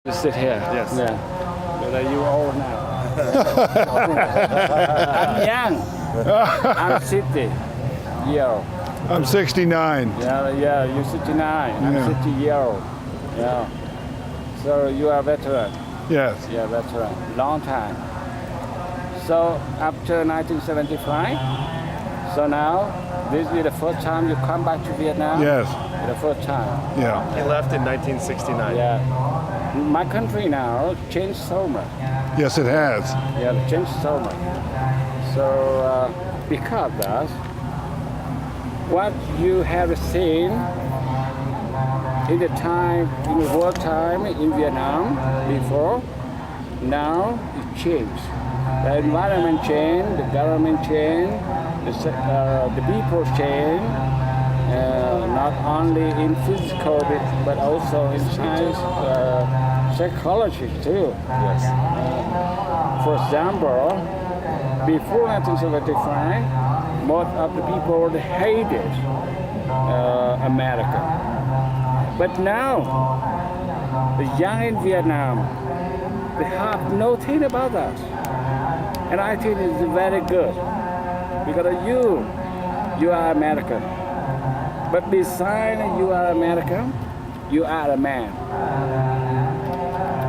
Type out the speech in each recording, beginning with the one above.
To sit here. Yes. Yeah. But are you old now? I'm young. I'm 60 year old. I'm 69. Yeah, you're 69. I'm Yeah. 60 year old. Yeah. So you are a veteran. Yes. Yeah, veteran. Long time. So after 1975, so now this is the first time you come back to Vietnam? Yes. The first time. Yeah. He left in 1969. Yeah. My country now changed so much. Yes, it has. Yeah, it changed so much. So because that, what you have seen in the time, in the war time in Vietnam before, now it changed. The environment changed, the government changed, the people changed. Not only in physical but also in science, psychology too. Yes. For example, before 1975, most of the people hated America. But now, the young in Vietnam, they have nothing about that. And I think it's very good because you are American. But besides you are American, you are a man.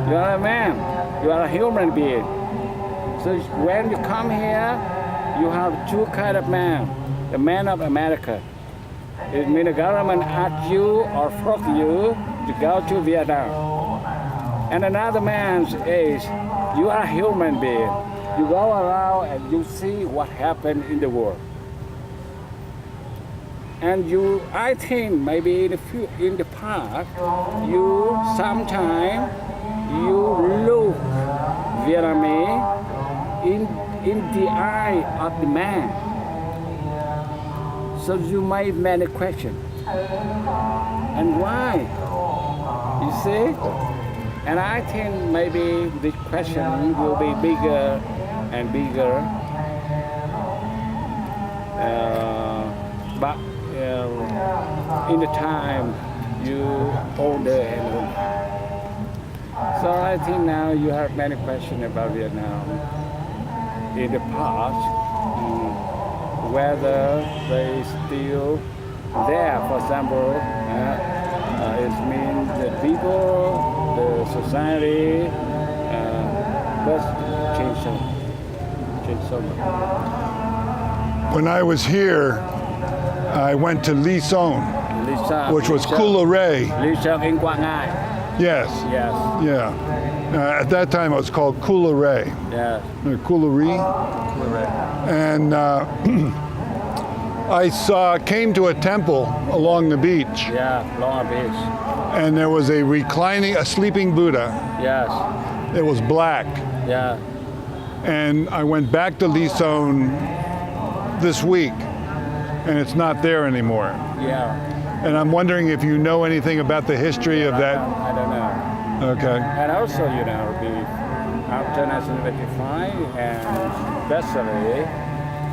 You are a man. You are a human being. So when you come here, you have two kind of man. The man of America. It means the government ask you or force you to go to Vietnam. And another man is you are a human being. You go around and you see what happened in the world. And I think maybe in the past, you sometimes look Vietnamese in the eye of the man. So you might many questions. And why? You see? And I think maybe the question will be bigger and bigger. But in the time you older and older. So I think now you have many questions about Vietnam. In the past, whether they still there, for example, it means the people, the society, but change so much. When I was here, I went to Lý Sơn, which was Coola Ray. Lý Sơn in Quảng Ngãi. Yes. Yes. Yeah. At that time, it was called Coola Ray. Yes. Coola Ray. And I came to a temple along the beach, Yeah, Long Beach. and there was a sleeping Buddha. Yes. It was black. Yeah. And I went back to Lý Sơn this week, and it's not there anymore. Yeah. And I'm wondering if you know anything about the history of that. I don't know. Okay. And also, after 1975, and especially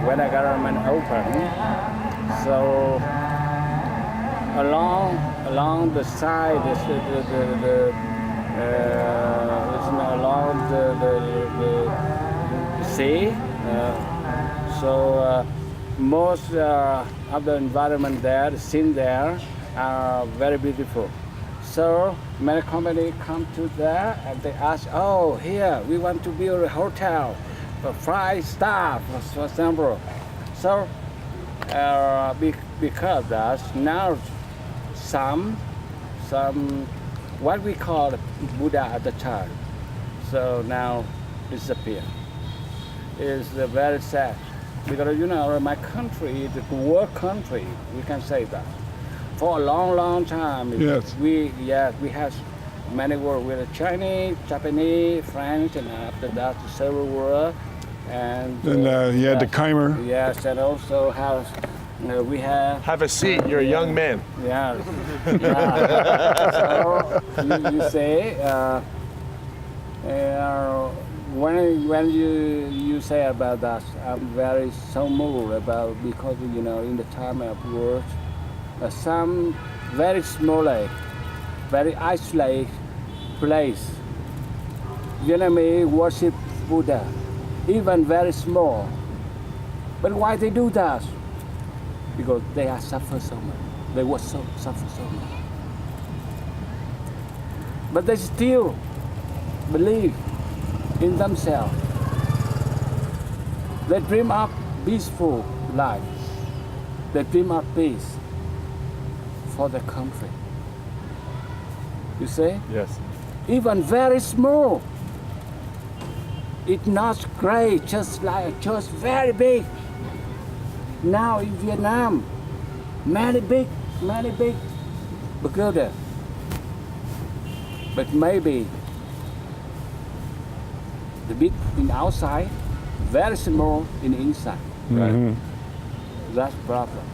when the government opened, so along the side, along the sea, so most of the environment there, the scene there, are very beautiful. So many companies come to there and they ask, oh, here, we want to build a hotel for 5 star, for example. So because that now some what we call Buddha at the time, so now disappear. It's very sad because my country is a world country, we can say that. For a long time, Yes. we have many wars with the Chinese, Japanese, French, and after that the Civil War, and You had the Khmer. Yes, and also we have Have a seat. You're a young man. yeah. So you say when you say about that, I'm very so moved about because in the time of war. Some very small, very isolated place Vietnamese worship Buddha, even very small. But why they do that? Because they are suffer so much. They were suffer so much. But they still believe in themselves. They dream of peaceful life. They dream of peace for the country. You see? Yes. Even very small. It's not great, just like a church, very big. Now in Vietnam, many big pagoda. But maybe the big in outside, very small in inside. Right? That's problem.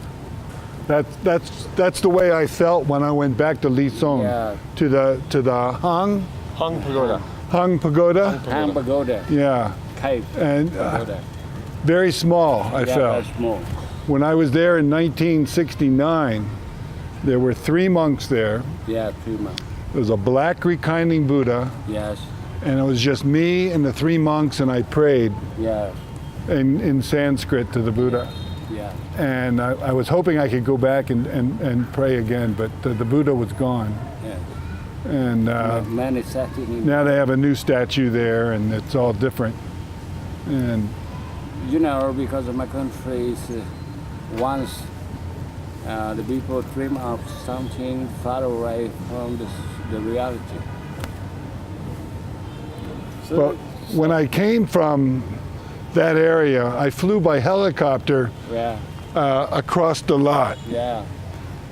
That's the way I felt when I went back to Lee Song, Yeah. to the Hung Pagoda. Hung Pagoda. Hang pagoda, Yeah, cave and pagoda. very small. I Yeah, felt very small. when I was there in 1969. There were 3 monks there. Yeah, 3 months. There was a black reclining Buddha, Yes, and it was just me and the 3 monks, and I prayed yeah, in Sanskrit to the Buddha. yeah. And I was hoping I could go back and pray again, but the Buddha was gone. Yeah. And Many setting in. now they have a new statue there, and it's all different. And You know, because of my country is once the people dream of something far away from the reality. So, but when I came from that area, I flew by helicopter yeah, across the lot, yeah,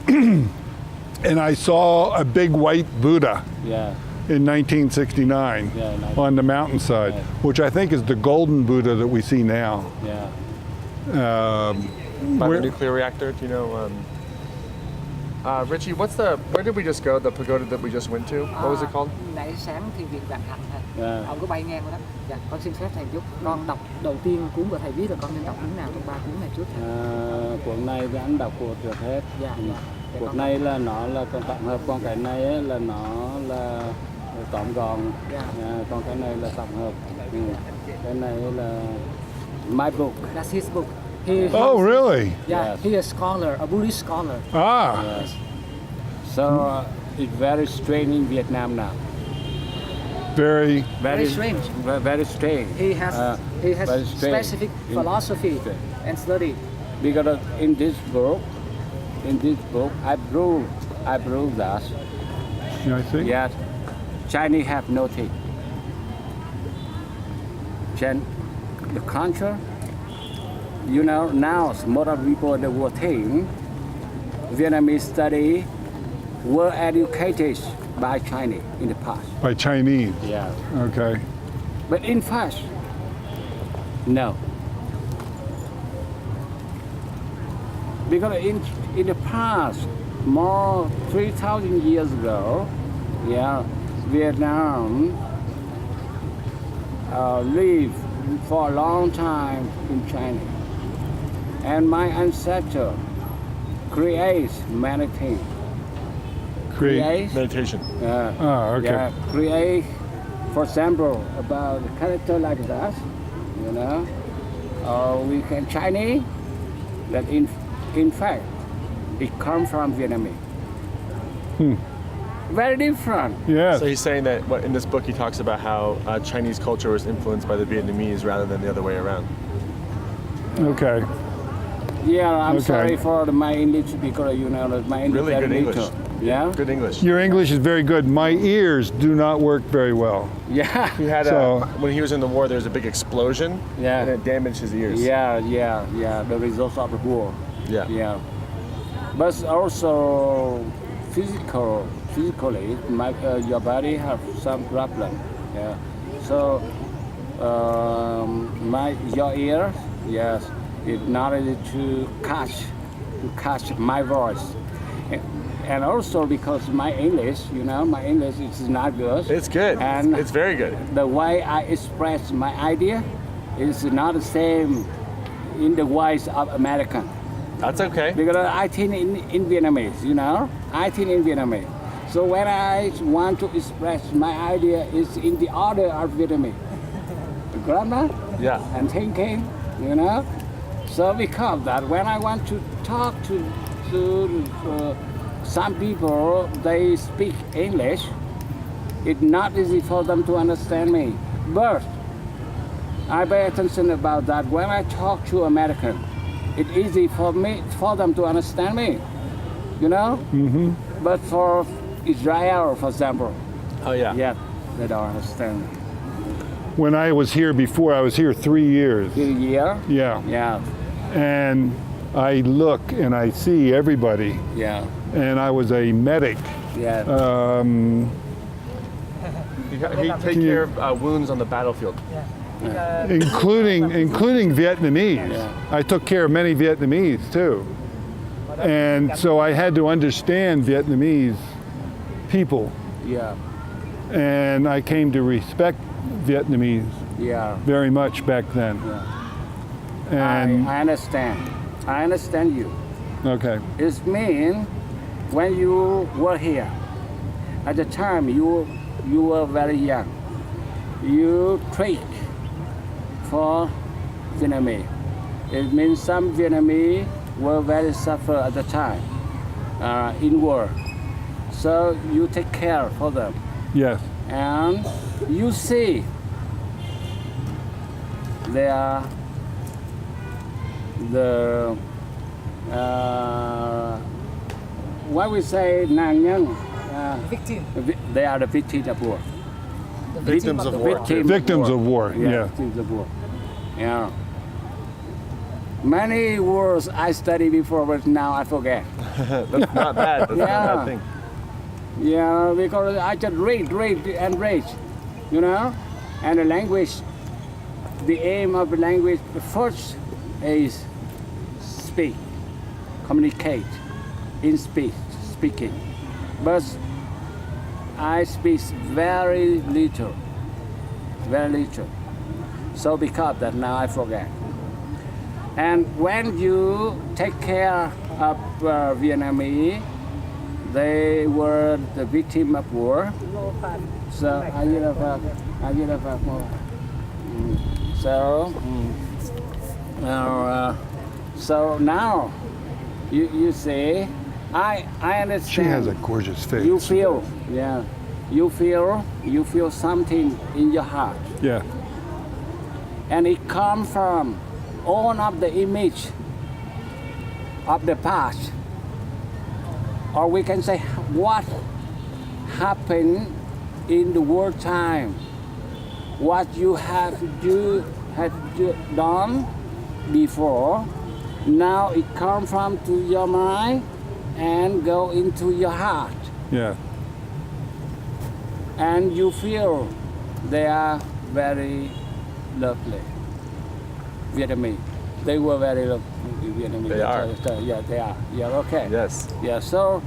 and I saw a big white Buddha yeah, in 1969 Yeah, on the mountainside, Yeah. which I think is the golden Buddha that we see now. yeah. By Where- the nuclear reactor, do you know? Richie, where did we just go? The pagoda that we just went to? What was it called? Nãy sáng thì Viện Vạn Hạnh thầy. Yeah. Ông có bay ngang qua đó. Dạ, con xin phép thầy giúp con đọc đầu tiên cuốn của thầy viết rồi con nên đọc cuốn nào trong 3 cuốn này trước thầy. Cuốn này thì anh đọc của được hết. Dạ, dạ. Để Cuốn con này là nó là con tổng hợp, con cái này ấy là nó là tóm gọn. Dạ. Còn cái này là tổng hợp. Cái này là my book. That's his book. He, Oh, really? Yeah, Yes. he is a scholar, a Buddhist scholar. Ah, Yes. So it's very strange in Vietnam now. very. Very strange. Very strange. He has very strange. specific philosophy Strange. and study. Because in this book, I prove that You know, I think. yes, Chinese have no thing. The culture, you know, now most of people that were think Vietnamese study were educated by Chinese in the past. By Chinese. Yeah. Okay. But in fact, no. Because in the past, more 3,000 years ago, yeah, Vietnam lived for a long time in China. And my ancestor creates many things. Create, Meditation. Ah, okay. yeah, create, for example, about a character like that, you know, or we can Chinese, that in fact, it comes from Vietnamese. Very different. Yes. So he's saying that in this book he talks about how Chinese culture was influenced by the Vietnamese rather than the other way around. Okay. Yeah, I'm Okay. sorry for my English because you know that my English Really very good English. little. Yeah. Good English. Your English is very good. My ears do not work very well. Yeah. He had So- when he was in the war, there was a big explosion, Yeah. and it damaged his ears. Yeah. The results of the war. Yeah. Yeah. But also physically, your body have some problem. Yeah. So your ear, yes, it's not easy to catch my voice. And also because my English, you know, my English is not good. It's good. And It's very good. the way I express my idea is not the same in the ways of American. That's okay. Because I think in Vietnamese, you know, I think in Vietnamese. So when I want to express my idea is in the order of Vietnamese. Grammar Yeah. and thinking, you know. So because that, when I want to talk to some people, they speak English. It's not easy for them to understand me. But I pay attention about that. When I talk to American, it's easy for them to understand me, you know. But for Israel, for example, Oh yeah. yeah, they don't understand me. When I was here before, I was here 3 years. Here, Yeah. yeah, And I look and I see everybody. yeah, And I was a medic. yeah. He take care of wounds on the battlefield. including Vietnamese. Yeah. I took care of many Vietnamese too. And so I had to understand Vietnamese people. Yeah, And I came to respect Vietnamese yeah, very much back then. yeah. And I understand. I understand you. okay. It means when you were here, at the time you were very young, you trade for Vietnamese. It means some Vietnamese were very suffer at the time in war. So you take care for them. Yes. And you see they are the what we say nạn nhân, Victim. they are the victims of war. Victims of war. Victims of war. Yeah, Yeah. victims of war. Yeah. Many wars I studied before, but now I forget. That's not bad. That's not a Yeah. bad thing. Yeah, because I just read and read, you know. And the language, the aim of the language, the first is speak, communicate, in speaking. But I speak very little. So because that now I forget. And when you take care of Vietnamese, they were the victim of war. So I get a more. So so now you see, I understand. She has a gorgeous face. You feel, yeah, you feel something in your heart, Yeah. and it comes from all of the image of the past, or we can say what happened in the war time, what you had done before. Now it comes from to your mind and go into your heart, Yeah. and you feel they are very lovely. Vietnamese, they were very lovely Vietnamese. They are. Yeah, they are. Yeah, okay. Yes. Yeah, so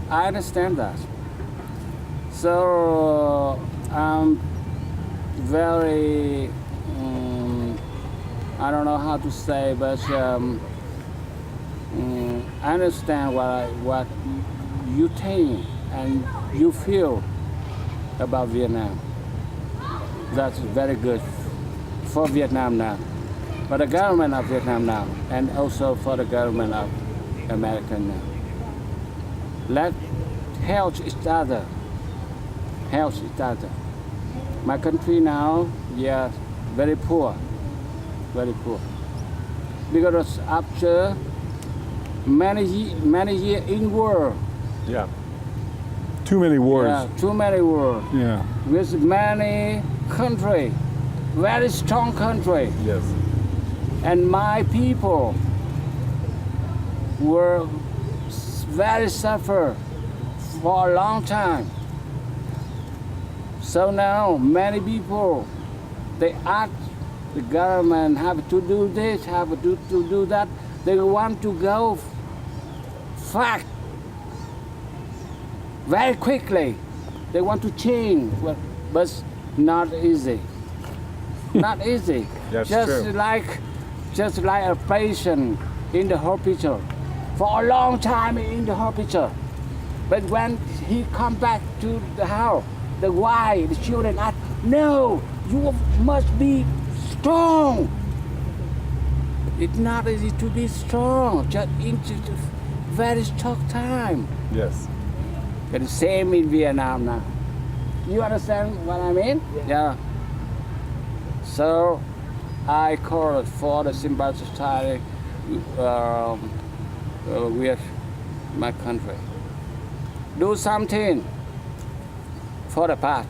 I understand that. So I'm very, I don't know how to say, but I understand what you think and you feel about Vietnam. That's very good for Vietnam now, for the government of Vietnam now, and also for the government of America now. Let's help each other. Help each other. My country now, yeah, very poor, because after many years in war, Yeah. Too many wars. yeah, too many wars, Yeah. with many country, very strong country, Yes. and my people were very suffer for a long time. So now many people, they ask the government have to do this, have to do that. They want to go fast, very quickly. They want to change, but not easy. Not easy. That's just true. just like a patient in the hospital for a long time in the hospital. But when he come back to the house, the children ask, no, you must be strong. It's not easy to be strong, just into the very short time. Yes. It's the same in Vietnam now. You understand what I mean? Yeah. So I called for the Simba Society with my country. Do something for the past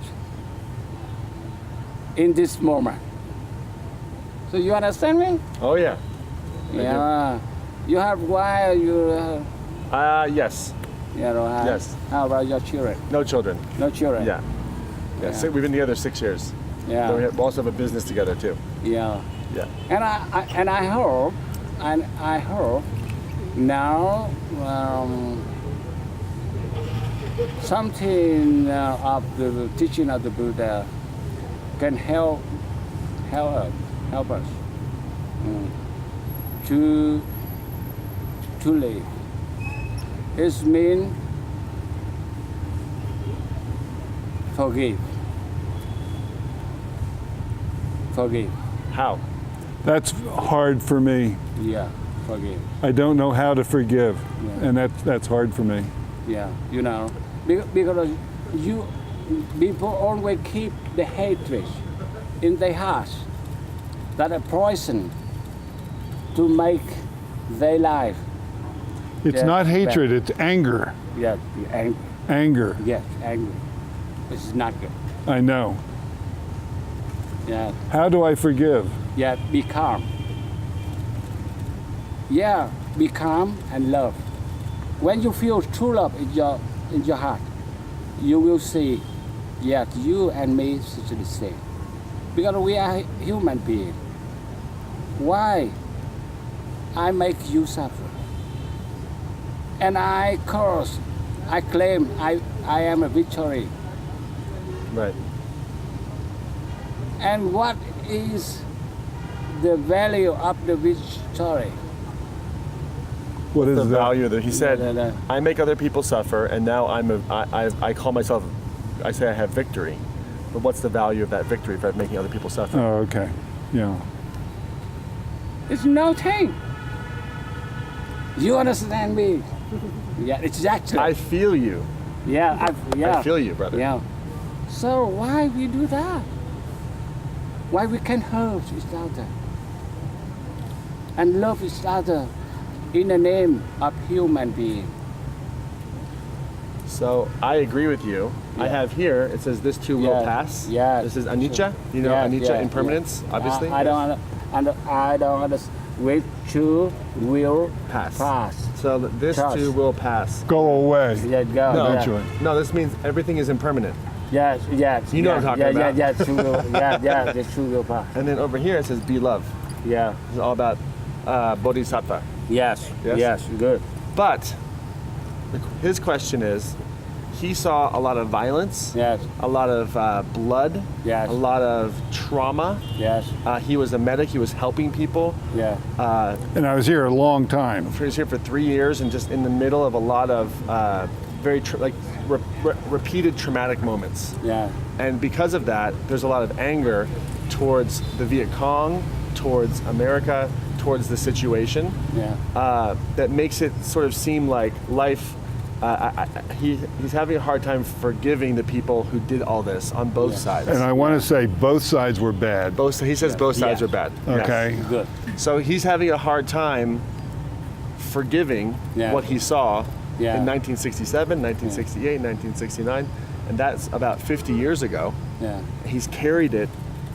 in this moment. So you understand me? Oh yeah. Yeah. You have why you Yes. you know, Yes. How about your children? No children. No children. Yeah. Yeah. Yeah. We've been together 6 years. Yeah. Then we also have a business together too. Yeah. Yeah. And I hope now something of the teaching of the Buddha can help us to live. It means forgive. How? That's hard for me. Yeah, forgive. I don't know how to forgive, Yeah. and that's hard for me. Yeah, you know, because people always keep the hatred in their hearts, that a poison to make their life. It's Yeah, not hatred, bad. it's anger. Yeah, Anger. yes, angry. This is not good. I know. Yeah, How do I forgive? yeah, be calm. Yeah, be calm and love. When you feel true love in your heart, you will see, yes, you and me is the same. Because we are human beings. Why I make you suffer? And I claim I am a victory. Right. And what is the value of the victory? What is The that? value that he said, No. I make other people suffer, and now I call myself, I say I have victory. But what's the value of that victory if I'm making other people suffer? Oh, okay. Yeah. It's nothing. You understand me? Yeah, exactly. I feel you. yeah. I feel you, brother. Yeah. So why we do that? Why we can hurt each other and love each other in the name of human being? So I agree with you. I Yeah. have here, it says this too will Yeah. pass. Yeah. This is anicca. You know Yeah, anicca yeah, impermanence, yeah. obviously. I don't understand. Which two will Pass. pass. So this Pass. too will pass. Go away. Yeah, go. No. Yeah. Eventually. No, this means everything is impermanent. Yes, yes. You know yeah, what I'm talking yeah, about. Yeah, two will, yeah, the two will pass. And then over here it says be love. Yeah. It's all about bodhisattva. Yes. Yes? Yes. Good. But his question is, he saw a lot of violence, Yes. a lot of blood, Yes. a lot of trauma. Yes. He was a medic. He was helping people. Yeah. And I was here a long time. He was here for 3 years and just in the middle of a lot of very repeated traumatic moments. Yeah. And because of that, there's a lot of anger towards the Viet Cong, towards America, towards the situation. Yeah. That makes it sort of seem like life. He's having a hard time forgiving the people who did all this on both Yes. sides. And I want to say both sides were bad. He says both sides Yeah. are bad. Yes. Okay. Good. So he's having a hard time forgiving Yeah. what he saw Yeah. in 1967, 1968, 1969, and that's about 50 years ago. Yeah. He's carried it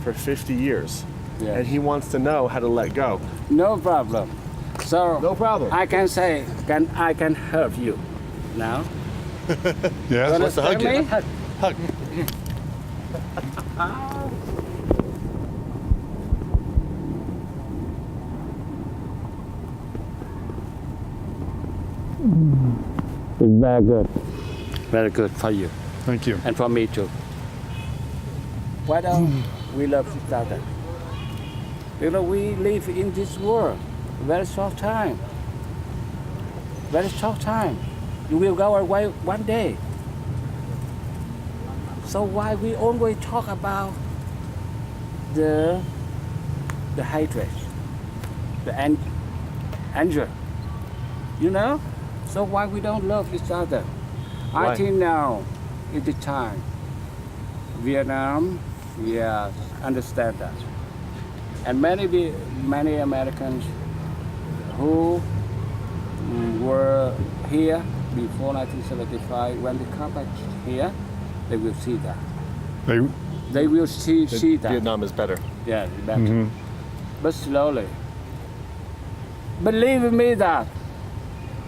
for 50 years, Yes. and he wants to know how to let go. No problem. So No problem. I can say, I can help you now. Yes? What's the hug? Understand me? Hug. It's very good. Very good for you Thank you. and for me too. Why don't we love each other? Because we live in this world very short time. Very short time. You will go away one day. So why we always talk about the hatred, the anger, you know? So why we don't love each other? Why? I think now is the time. Vietnam, yes, understand that. And many Americans who were here before 1975, when they come back here, they will see that. They will see that. Vietnam is better. Yeah, better. But slowly. Believe me that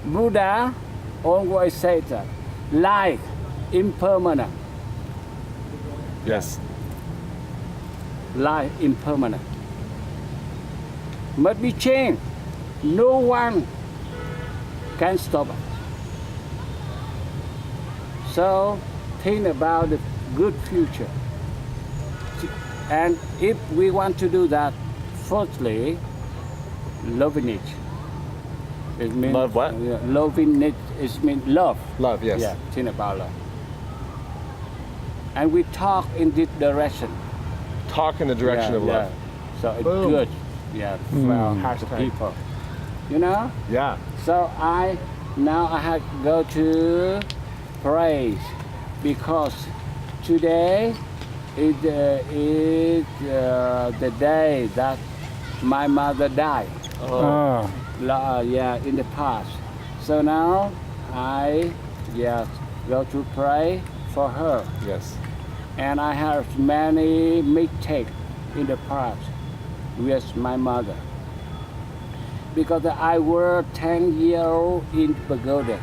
Buddha always said that life impermanent. Yes. Life impermanent. Must be changed. No one can stop us. So think about the good future. And if we want to do that, firstly, loving it. It means Love what? Loving it is mean love. Love, yes. Yeah, think about love. And we talk in this direction. Talk in the direction of love. So it's Boom. good. Yeah, for the Hashtag. people. You know? Yeah. So now I have to go to pray because today is the day that my mother died. Ah, In the past. So now I go to pray for her. Yes. And I have many mistakes in the past with my mother. Because I was 10 years old in Pagoda.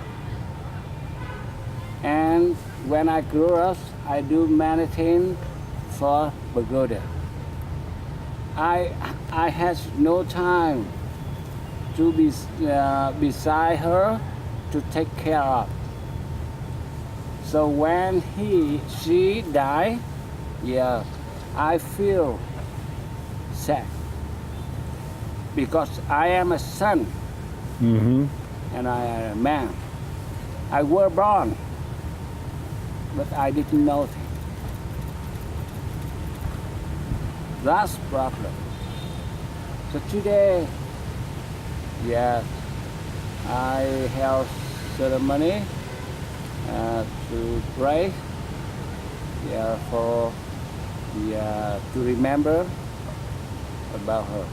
And when I grew up, I do many things for Pagoda. I had no time to be beside her to take care of. So when she died, I feel sad because I am a son and I am a man. I was born, but I didn't know it. That's the problem. So today, I have ceremony to pray, to remember about her.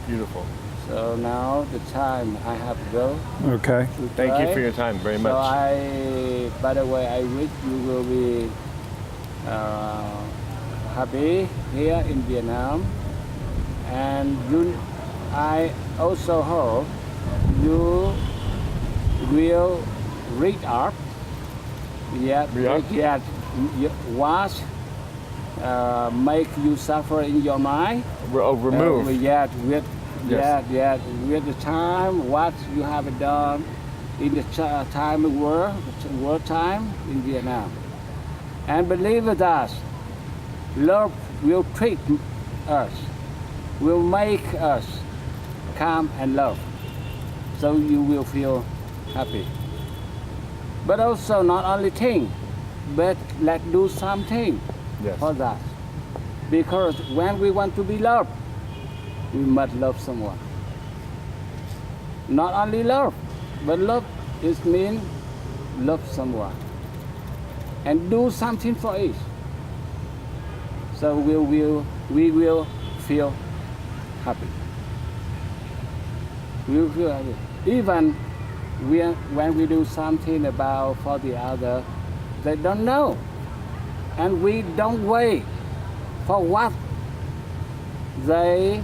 Beautiful. So now the time I have to go. okay. To Thank you pray. for your time very So much. by the way, I wish you will be happy here in Vietnam, and I also hope you will read up. Read up? What make you suffer in your mind? Remove. With the time what you have done in the time of war time in Vietnam, and believe that love will treat us, will make us calm and love, so you will feel happy. But also not only think, but let's do something Yes. for that. Because when we want to be loved, we must love someone. Not only love, but love is mean love someone. And do something for it. So we will feel happy. We will feel happy. Even when we do something about for the other, they don't know. And we don't wait for what they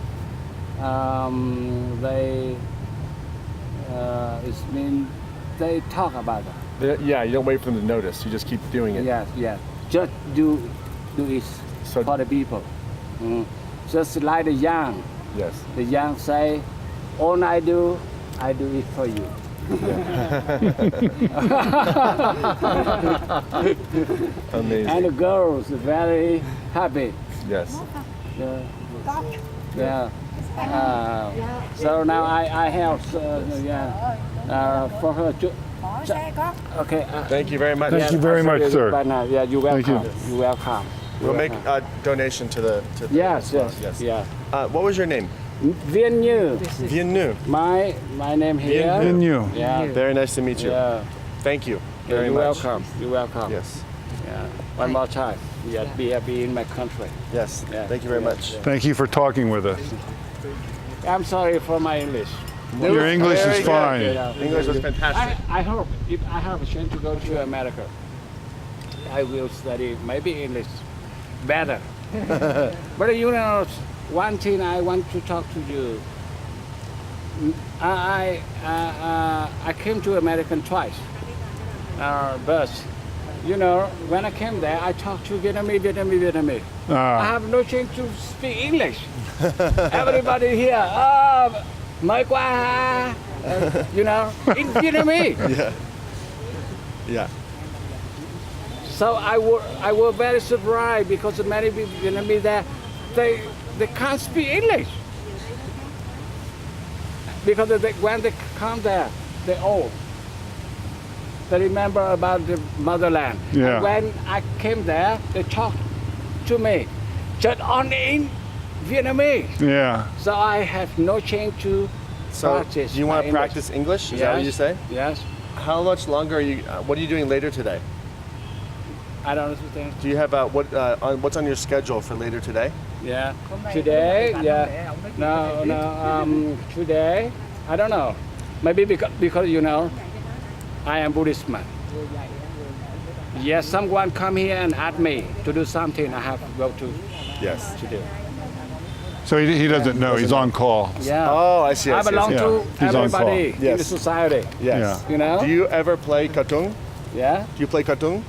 they talk about it. Yeah, you don't wait for them to notice. You just keep doing it. Yes. Just do it So- for the people. Just like the young. Yes. The young say, all I do it for you. Amazing. And the girls are very happy. Yes. Yeah. So now I have for her Có xe có. Okay. Thank you very much. Thank you very much, sir. Bye now. Yeah, you're Thank you. welcome. You're welcome. We'll make a donation to the. Yes, yes, Yes. yeah. What was your name? Viên Như. Vien New. My name here. In you. Yeah. Very nice to meet you. Yeah. Thank you very You're much. welcome. You're welcome. Yes. Yeah. One more time. Yeah, be happy in my country. Yes. Yeah. Thank you very Yeah. much. Thank you for talking with us. I'm sorry for my English. Your English Very is good. fine. Yeah. English was fantastic. I hope if I have a chance to go to America, I will study maybe English better. But you know, one thing I want to talk to you. I came to America twice, but you know, when I came there, I talked to Vietnamese. I have no chance to speak English. Everybody here, mới qua ha, you know, in Vietnamese. Yeah. So I was very surprised because many Vietnamese there, they can't speak English. Because when they come there, they're old. They remember about the motherland. Yeah. And when I came there, they talked to me just only in Vietnamese. Yeah. So I have no chance to So practice. you want my to English. practice English? Is that what you say? Yes. How much longer are you? What are you doing later today? I don't understand. Do you have what's on your schedule for later today? Yeah. Today, yeah. No. Today, I don't know. Maybe because you know, I am Buddhist man. Yes, someone come here and ask me to do something. I have to go Yes. to do. So he doesn't know. He's on call. Yeah. Oh, I see. I belong Yeah, to he's on everybody call. in the Yes. society. Yes. Yeah. You know? Do you ever play katung? Yeah. Do you play katung?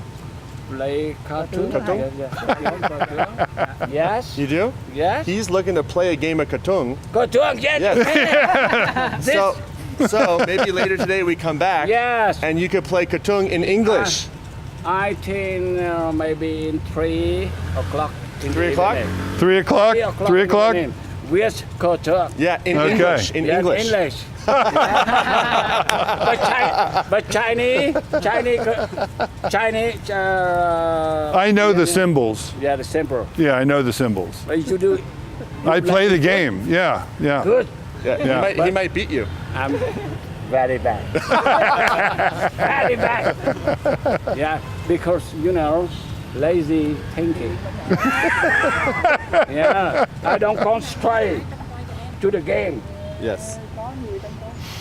Play cartoon. Cartoon? Yeah. Yes. You do? Yes. He's looking to play a game of katung. Cartoon. Yes. Yes. So maybe later today we come back. Yes. And you could play katung in English. I think maybe in 3 o'clock. In 3 the o'clock? evening. 3 o'clock? 3 3 o'clock? With cartoon. Yeah, in Okay. English. In Yes, English. English. but Chinese. I know the symbols. Yeah, the simple. Yeah, I know the symbols. But you should do. I play the game. Yeah, yeah. Good. Yeah, Yeah. he might beat you. I'm very bad. Very bad. Yeah, because you know, lazy thinking. Yeah, I don't concentrate to the game, Yes.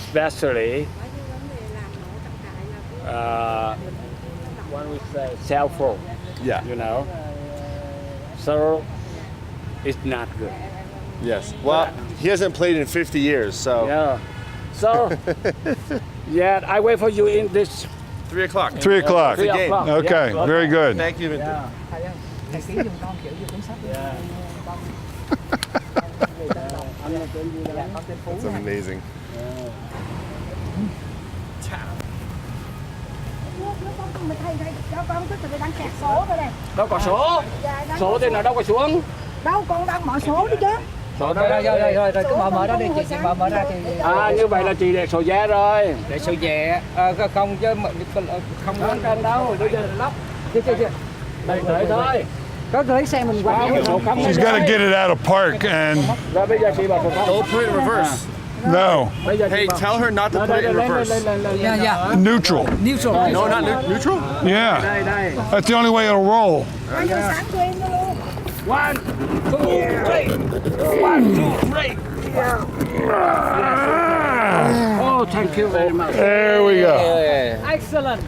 especially when we say cell phone. Yeah. You know, so it's not good. Yes. Well, he hasn't played in 50 years, so Yeah. So yeah, I wait for you in this 3 o'clock. 3 o'clock. 3 game. o'clock. Okay, Yeah, very good. Thank you. Yeah. Thầy ký giùm con kiểu như cuốn sách. Yeah. Dạ, con tên Phú. That's amazing. Mình thầy cho con tức là đang kẹt số rồi nè. Đâu có số. Dạ, đang Số thì nó đâu có xuống. đâu con đang mở số đi chứ. Số Rồi cứ mở đó đi chị mở ra thì Như vậy là chị để sổ vé rồi. để số về không chứ không Không cần đâu, bây giờ là lắp. chưa Đợi thôi. có lấy xe mình qua Wow, sổ cắm She's got to get it out of park and Rồi bây giờ chị bảo sổ cắm. Don't put it in reverse. no, Bây giờ chị Hey, bảo. tell her not to put it in reverse. dạ dạ neutral. neutral No, not neutral. Yeah, Đây. that's the only way it'll roll. Anh giờ sáng cho em nó luôn. 1, 2, 3. 1, 2, 3. Oh, thank you very much. There we go. excellent